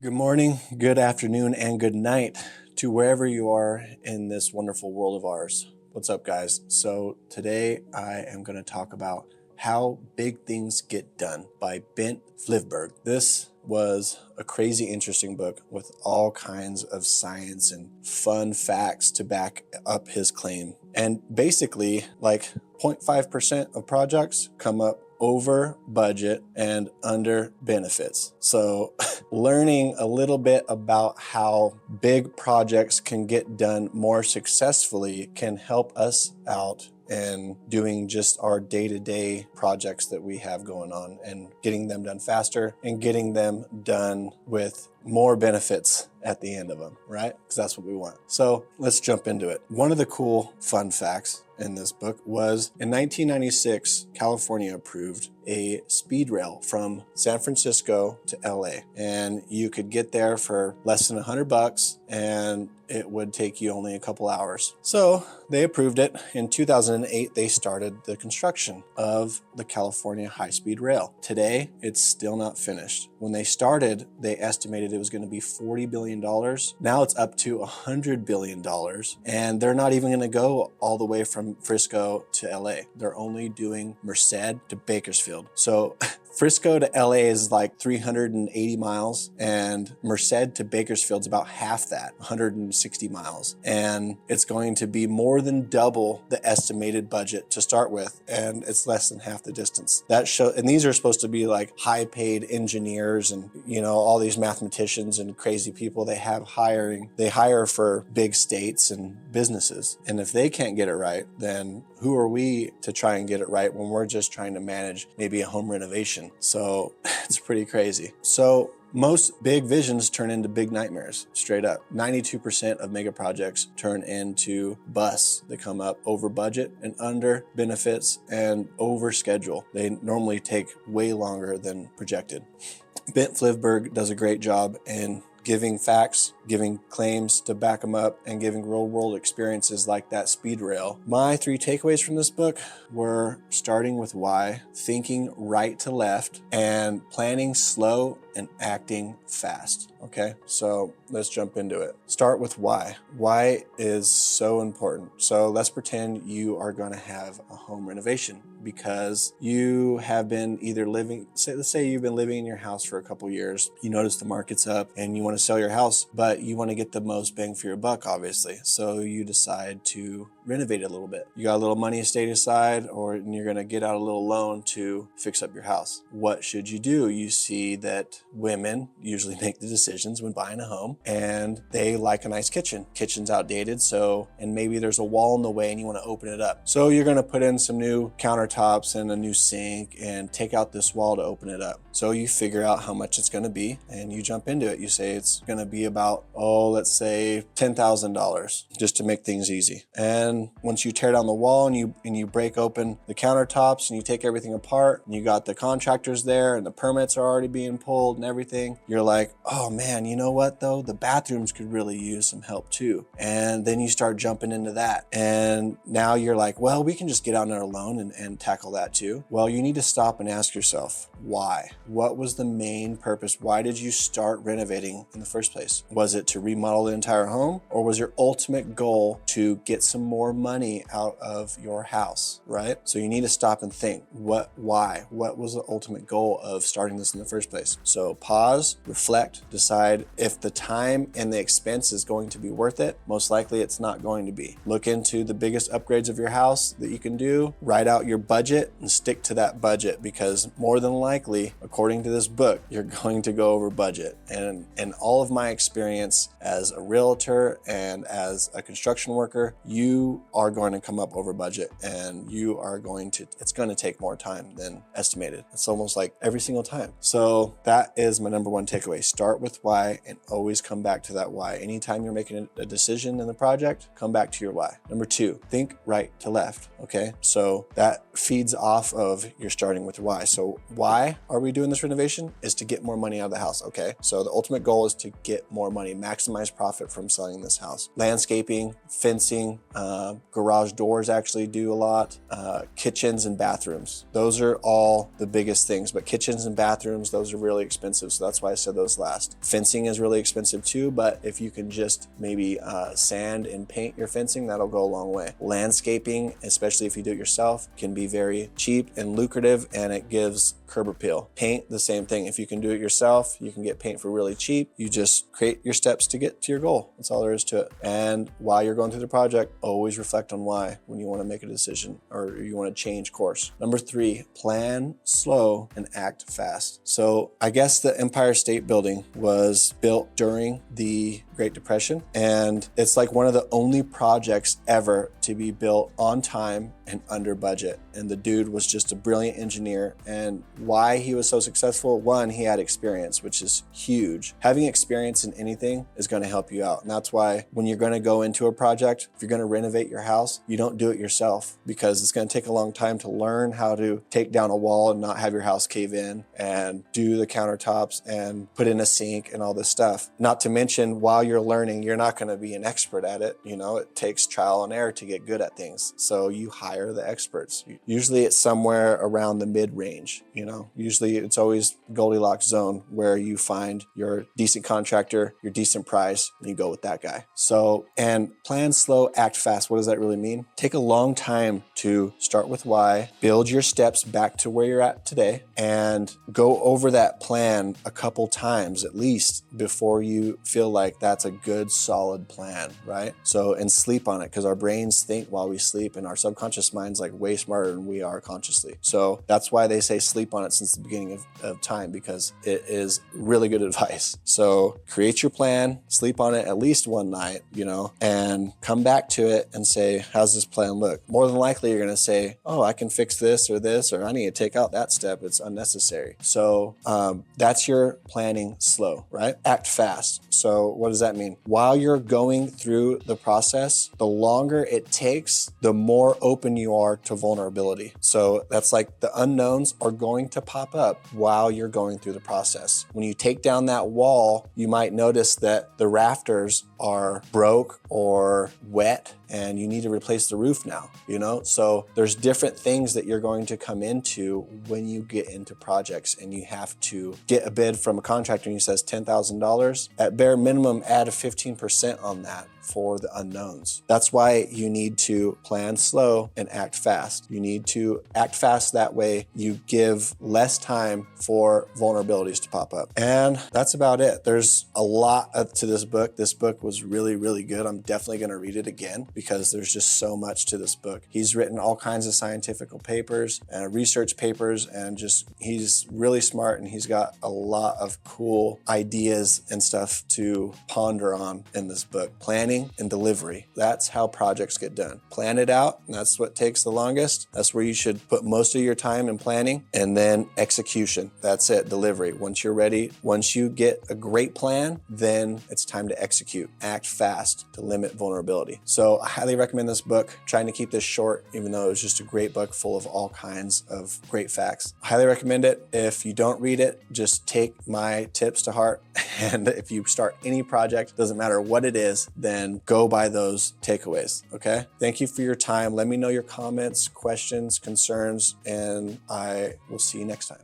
Good morning, good afternoon, and good night to wherever you are in this wonderful world of ours. What's up, guys? So today I am going to talk about How Big Things Get Done by Bent Flyvbjerg. This was a crazy interesting book with all kinds of science and fun facts to back up his claim. And basically, like 0.5% of projects come up over budget and under benefits. So learning a little bit about how big projects can get done more successfully can help us out in doing just our day-to-day projects that we have going on and getting them done faster and getting them done with more benefits at the end of them, right? Because that's what we want. So let's jump into it. One of the cool fun facts in this book was in 1996, California approved a speed rail from San Francisco to LA, and you could get there for less than $100 and it would take you only a couple hours. So they approved it. In 2008, they started the construction of the California high-speed rail. Today, it's still not finished. When they started, they estimated it was going to be $40 billion. Now it's up to $100 billion, and they're not even going to go all the way from Frisco to LA. They're only doing Merced to Bakersfield. So Frisco to LA is like 380 miles, and Merced to Bakersfield's about half that, 160 miles. And it's going to be more than double the estimated budget to start with, and it's less than half the distance. And these are supposed to be like high-paid engineers and, you know, all these mathematicians and crazy people they hire for big states and businesses. And if they can't get it right, then who are we to try and get it right when we're just trying to manage maybe a home renovation? So it's pretty crazy. So most big visions turn into big nightmares, straight up. 92% of mega projects turn into busts that come up over budget and under benefits and over schedule. They normally take way longer than projected. Bent Flyvbjerg does a great job in giving facts, giving claims to back them up, and giving real-world experiences like that speed rail. My 3 takeaways from this book were starting with why, thinking right to left, and planning slow and acting fast. Okay, so let's jump into it. Start with why. Why is so important. So let's pretend you are going to have a home renovation because you have been either let's say you've been living in your house for a couple years. You notice the market's up and you want to sell your house, but you want to get the most bang for your buck, obviously. So you decide to renovate it a little bit. You got a little money stayed aside, and you're going to get out a little loan to fix up your house. What should you do? You see that women usually make the decisions when buying a home, and they like a nice kitchen. Kitchen's outdated, and maybe there's a wall in the way and you want to open it up. So you're going to put in some new countertops and a new sink and take out this wall to open it up. So you figure out how much it's going to be and you jump into it. You say it's going to be about, let's say $10,000 just to make things easy. And once you tear down the wall and you break open the countertops and you take everything apart and you got the contractors there and the permits are already being pulled and everything, you're like, oh man, you know what though? The bathrooms could really use some help too. And then you start jumping into that. And now you're like, well, we can just get out on our loan and tackle that too. Well, you need to stop and ask yourself, why? What was the main purpose? Why did you start renovating in the first place? Was it to remodel the entire home, or was your ultimate goal to get some more money out of your house, right? So you need to stop and think, why? What was the ultimate goal of starting this in the first place? So pause, reflect, decide if the time and the expense is going to be worth it. Most likely it's not going to be. Look into the biggest upgrades of your house that you can do, write out your budget and stick to that budget, because more than likely, according to this book, you're going to go over budget. And in all of my experience as a realtor and as a construction worker, you are going to come up over budget, and it's going to take more time than estimated. It's almost like every single time. So that is my number 1 takeaway. Start with why and always come back to that why. Anytime you're making a decision in the project, come back to your why. Number 2, think right to left. Okay, so that feeds off of your starting with why. So why are we doing this renovation? Is to get more money out of the house. Okay, so the ultimate goal is to get more money, maximize profit from selling this house. Landscaping, fencing, garage doors actually do a lot. Kitchens and bathrooms. Those are all the biggest things, but kitchens and bathrooms, those are really expensive. So that's why I said those last. Fencing is really expensive too, but if you can just maybe sand and paint your fencing, that'll go a long way. Landscaping, especially if you do it yourself, can be very cheap and lucrative, and it gives curb appeal. Paint, the same thing. If you can do it yourself, you can get paint for really cheap. You just create your steps to get to your goal. That's all there is to it. And while you're going through the project, always reflect on why when you want to make a decision or you want to change course. Number 3, plan slow and act fast. So I guess the Empire State Building was built during the Great Depression, and it's like one of the only projects ever to be built on time and under budget. And the dude was just a brilliant engineer. And why he was so successful, one, he had experience, which is huge. Having experience in anything is going to help you out. And that's why when you're going to go into a project, if you're going to renovate your house, you don't do it yourself, because it's going to take a long time to learn how to take down a wall and not have your house cave in, and do the countertops and put in a sink and all this stuff. Not to mention, while you're learning, you're not going to be an expert at it. You know, it takes trial and error to get good at things. So you hire the experts. Usually it's somewhere around the mid-range, you know. Usually it's always Goldilocks zone where you find your decent contractor, your decent price, and you go with that guy. So, and plan slow, act fast. What does that really mean? Take a long time to start with why, build your steps back to where you're at today, and go over that plan a couple times at least before you feel like that's a good solid plan, right? So, and sleep on it, because our brains think while we sleep, and our subconscious mind's like way smarter than we are consciously. So that's why they say sleep on it since the beginning of time, because it is really good advice. So create your plan, sleep on it at least one night, you know, and come back to it and say, how's this plan look? More than likely, you're going to say, oh, I can fix this, or I need to take out that step. It's unnecessary. So that's your planning slow, right? Act fast. So what does that mean? While you're going through the process, the longer it takes, the more open you are to vulnerability. So that's like the unknowns are going to pop up while you're going through the process. When you take down that wall, you might notice that the rafters are broke or wet and you need to replace the roof now, you know? So there's different things that you're going to come into when you get into projects, and you have to get a bid from a contractor and he says $10,000. At bare minimum, add a 15% on that for the unknowns. That's why you need to plan slow and act fast. You need to act fast, that way you give less time for vulnerabilities to pop up. And that's about it. There's a lot to this book. This book was really, really good. I'm definitely going to read it again because there's just so much to this book. He's written all kinds of scientific papers and research papers, and just he's really smart, and he's got a lot of cool ideas and stuff to ponder on in this book. Planning and delivery. That's how projects get done. Plan it out, and that's what takes the longest. That's where you should put most of your time in planning, and then execution. That's it, delivery. Once you're ready, once you get a great plan, then it's time to execute. Act fast to limit vulnerability. So I highly recommend this book. Trying to keep this short, even though it was just a great book full of all kinds of great facts. I highly recommend it. If you don't read it, just take my tips to heart. And if you start any project, doesn't matter what it is, then go by those takeaways, okay? Thank you for your time. Let me know your comments, questions, concerns, and I will see you next time.